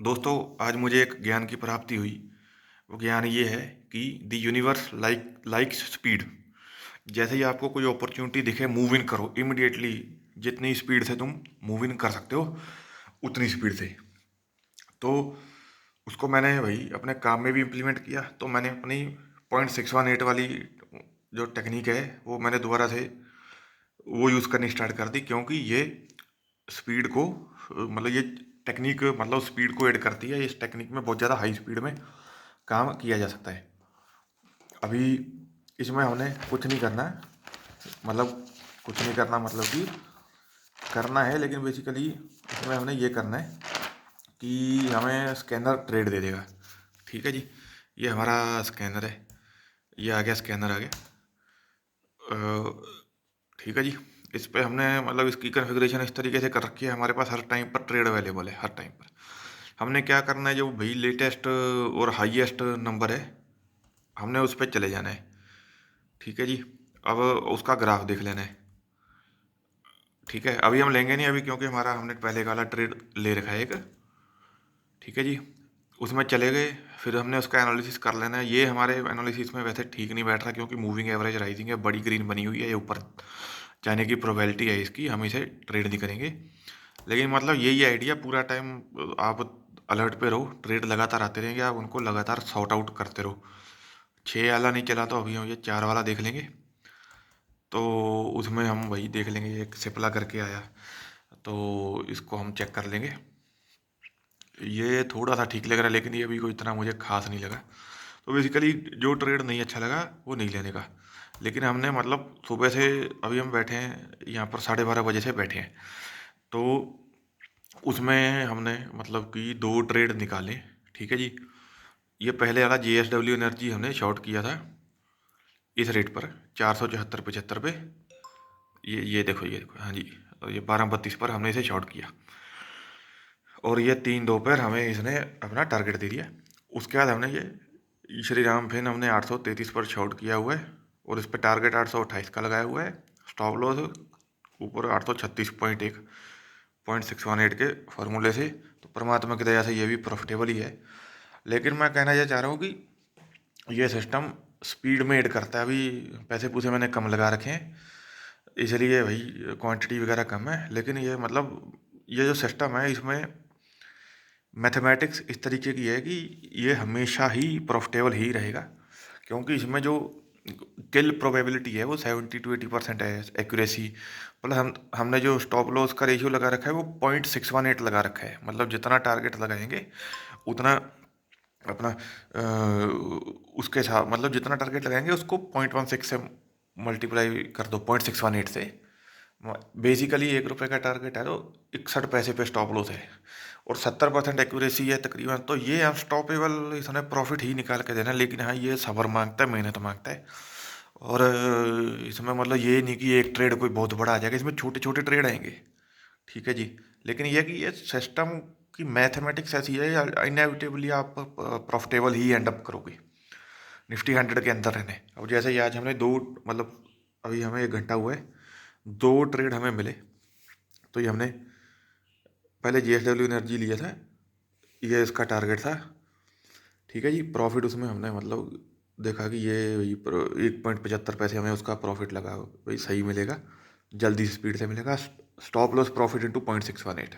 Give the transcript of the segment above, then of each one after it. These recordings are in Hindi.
दोस्तों, आज मुझे एक ज्ञान की प्राप्ति हुई। वो ज्ञान ये है कि द यूनिवर्स लाइक्स स्पीड। जैसे ही आपको कोई अपॉर्चुनिटी दिखे, मूव इन करो इमिडिएटली। जितनी स्पीड से तुम मूव इन कर सकते हो, उतनी स्पीड से। तो उसको मैंने भाई अपने काम में भी इम्प्लीमेंट किया। तो मैंने अपनी 0.618 वाली जो टेक्निक है, वो मैंने दोबारा से वो यूज़ करनी स्टार्ट कर दी, क्योंकि ये स्पीड को मतलब ये टेक्निक मतलब स्पीड को ऐड करती है। इस टेक्निक में बहुत ज़्यादा हाई स्पीड में काम किया जा सकता है। अभी इसमें हमने कुछ नहीं करना है, मतलब कुछ नहीं करना मतलब कि करना है, लेकिन बेसिकली इसमें हमने ये करना है कि हमें स्कैनर ट्रेड दे देगा। ठीक है जी, ये हमारा स्कैनर है। ये आ गया, स्कैनर आ गया। ठीक है जी। इस पे हमने मतलब इसकी कन्फिग्रेशन इस तरीके से कर रखी है, हमारे पास हर टाइम पर ट्रेड अवेलेबल है हर टाइम पर। हमने क्या करना है, जो भाई लेटेस्ट और हाईएस्ट नंबर है, हमने उस पर चले जाना है। ठीक है जी। अब उसका ग्राफ देख लेना है। ठीक है, अभी हम लेंगे नहीं अभी, क्योंकि हमारा हमने पहले वाला ट्रेड ले रखा है एक। ठीक है जी। उसमें चले गए, फिर हमने उसका एनालिसिस कर लेना है। ये हमारे एनालिसिस में वैसे ठीक नहीं बैठ रहा, क्योंकि मूविंग एवरेज राइजिंग है, बड़ी ग्रीन बनी हुई है, ये ऊपर जाने की प्रोबेबिलिटी है इसकी, हम इसे ट्रेड नहीं करेंगे। लेकिन मतलब यही आइडिया, पूरा टाइम आप अलर्ट पे रहो, ट्रेड लगातार आते रहेंगे, आप उनको लगातार सॉर्ट आउट करते रहो। 6 वाला नहीं चला तो अभी हम ये 4 वाला देख लेंगे। तो उसमें हम वही देख लेंगे, एक सिपला करके आया, तो इसको हम चेक कर लेंगे। ये थोड़ा सा ठीक लग रहा है, लेकिन ये भी कोई इतना मुझे खास नहीं लगा। तो बेसिकली जो ट्रेड नहीं अच्छा लगा वो नहीं लेने का। लेकिन हमने मतलब सुबह से अभी हम बैठे हैं यहाँ पर, 12:30 बजे से बैठे हैं। तो उसमें हमने मतलब कि 2 ट्रेड निकाले। ठीक है जी। ये पहले वाला JSW एनर्जी हमने शॉर्ट किया था इस रेट पर, 474-75 पे। ये देखो, हाँ जी। और ये 12:32 पर हमने इसे शॉर्ट किया, और ये 3 दोपहर हमें इसने अपना टारगेट दे दिया। उसके बाद हमने ये श्री राम फिन हमने 833 पर शॉर्ट किया हुआ है, और इस पर टारगेट 828 का लगाया हुआ है। स्टॉप लॉस ऊपर 836.1 0.618 के फार्मूले से। तो परमात्मा की दया से ये भी प्रॉफिटेबल ही है। लेकिन मैं कहना ये चाह रहा हूँ कि ये सिस्टम स्पीड में ऐड करता है। अभी पैसे पूसे मैंने कम लगा रखे हैं, इसलिए भाई क्वांटिटी वगैरह कम है। लेकिन ये मतलब ये जो सिस्टम है, इसमें मैथमेटिक्स इस तरीके की है कि ये हमेशा ही प्रॉफिटेबल ही रहेगा, क्योंकि इसमें जो किल प्रोबेबिलिटी है वो 70 to 80% है। एक्यूरेसी मतलब हमने जो स्टॉप लॉस का रेशियो लगा रखा है वो 0.618 लगा रखा है। मतलब जितना टारगेट लगाएंगे उतना अपना उसके साथ, मतलब जितना टारगेट लगाएंगे उसको 0.16 से मल्टीप्लाई कर दो, 0.618 से। बेसिकली 1 रुपये का टारगेट है तो 61 पैसे पे स्टॉप लॉस है, और 70% एक्यूरेसी है तकरीबन। तो ये अनस्टॉपेबल, इसने प्रॉफिट ही निकाल के देना। लेकिन हाँ, ये सब्र मांगता है, मेहनत मांगता है। और इसमें मतलब ये नहीं कि एक ट्रेड कोई बहुत बड़ा आ जाएगा, इसमें छोटे छोटे ट्रेड आएंगे। ठीक है जी। लेकिन ये कि ये सिस्टम की मैथमेटिक्स ऐसी है, इनएविटेबली आप प्रॉफिटेबल ही एंड अप करोगे निफ्टी 100 के अंदर रहने। अब जैसे ही आज हमने दो, मतलब अभी हमें 1 घंटा हुआ है, 2 ट्रेड हमें मिले। तो ये हमने पहले JSW एनर्जी लिया था, ये इसका टारगेट था। ठीक है जी। प्रॉफिट उसमें हमने मतलब देखा कि ये वही 1.75 पैसे हमें उसका प्रॉफिट लगा, वही सही मिलेगा, जल्दी स्पीड से मिलेगा। Stop loss profit into 0.618।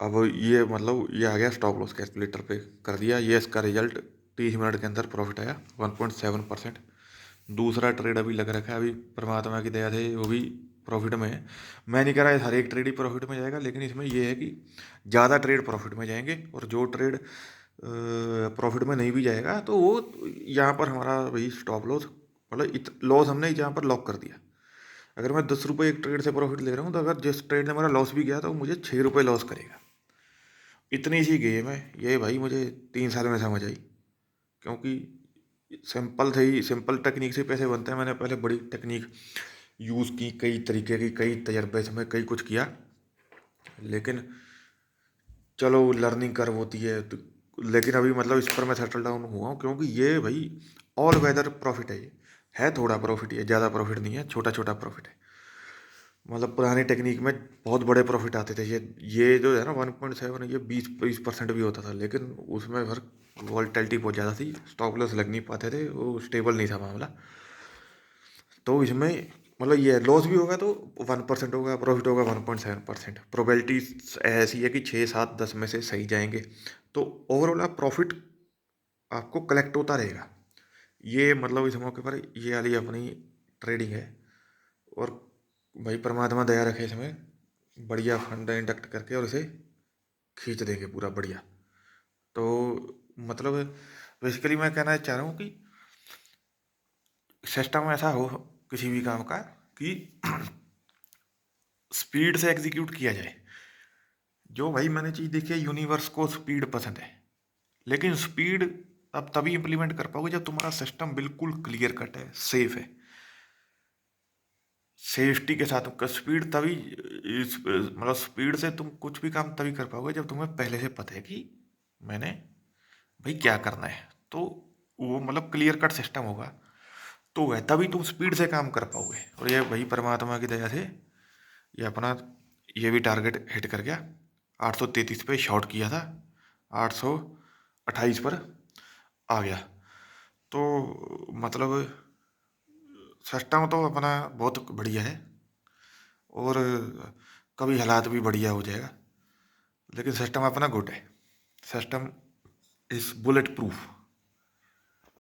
अब ये मतलब ये आ गया, स्टॉप लॉस कैलकुलेटर पे कर दिया, ये इसका रिजल्ट 30 मिनट के अंदर प्रॉफिट आया 1.7%। दूसरा ट्रेड अभी लग रखा है, अभी परमात्मा की दया से वो भी प्रॉफिट में है। मैं नहीं कह रहा है हर एक ट्रेड ही प्रॉफिट में जाएगा, लेकिन इसमें ये है कि ज़्यादा ट्रेड प्रॉफिट में जाएंगे, और जो ट्रेड प्रॉफिट में नहीं भी जाएगा तो वो यहाँ पर हमारा वही स्टॉप लॉस, मतलब लॉस हमने यहाँ पर लॉक कर दिया। अगर मैं 10 रुपये एक ट्रेड से प्रॉफिट ले रहा हूँ, तो अगर जिस ट्रेड में मेरा लॉस भी गया तो मुझे 6 रुपये लॉस करेगा। इतनी सी गेम है ये भाई, मुझे 3 साल में समझ आई। क्योंकि सिंपल थे ही, सिंपल टेक्निक से पैसे बनते हैं। मैंने पहले बड़ी टेक्निक यूज़ की, कई तरीके की, कई तजर्बे से मैं कई कुछ किया, लेकिन चलो लर्निंग कर्व होती है तो। लेकिन अभी मतलब इस पर मैं सेटल डाउन हुआ हूँ, क्योंकि ये भाई ऑल वेदर प्रॉफिट है। ये है थोड़ा प्रॉफिट, ये ज़्यादा प्रॉफिट नहीं है, छोटा छोटा प्रॉफिट है। मतलब पुरानी टेक्निक में बहुत बड़े प्रॉफिट आते थे। ये जो है ना 1.7, ये 20-20% भी होता था, लेकिन उसमें फिर वॉलेटिलिटी बहुत ज़्यादा थी, स्टॉप लॉस लग नहीं पाते थे, वो स्टेबल नहीं था मामला। तो इसमें मतलब ये लॉस भी होगा तो 1% होगा, प्रॉफिट होगा 1.7%। प्रोबेबिलिटी ऐसी है कि 6, 7, 10 में से सही जाएंगे। तो ओवरऑल आप प्रॉफिट आपको कलेक्ट होता रहेगा। ये मतलब इस मौके पर ये वाली अपनी ट्रेडिंग है। और भाई परमात्मा दया रखे इसमें, बढ़िया फंड इंडक्ट करके और इसे खींच देंगे पूरा बढ़िया। तो मतलब बेसिकली मैं कहना चाह रहा हूँ कि सिस्टम ऐसा हो किसी भी काम का कि स्पीड से एग्जीक्यूट किया जाए। जो भाई मैंने चीज़ देखी है, यूनिवर्स को स्पीड पसंद है, लेकिन स्पीड अब तभी इंप्लीमेंट कर पाओगे जब तुम्हारा सिस्टम बिल्कुल क्लियर कट है, सेफ है, सेफ्टी के साथ। स्पीड तभी मतलब स्पीड से तुम कुछ भी काम तभी कर पाओगे जब तुम्हें पहले से पता है कि मैंने भाई क्या करना है। तो वो मतलब क्लियर कट सिस्टम होगा तो वह तभी तुम स्पीड से काम कर पाओगे। और ये भाई परमात्मा की दया से ये अपना ये भी टारगेट हिट कर गया। 833 पे शॉर्ट किया था, 828 पर आ गया। तो मतलब सिस्टम तो अपना बहुत बढ़िया है, और कभी हालात भी बढ़िया हो जाएगा, लेकिन सिस्टम अपना गुड है। System is bullet proof.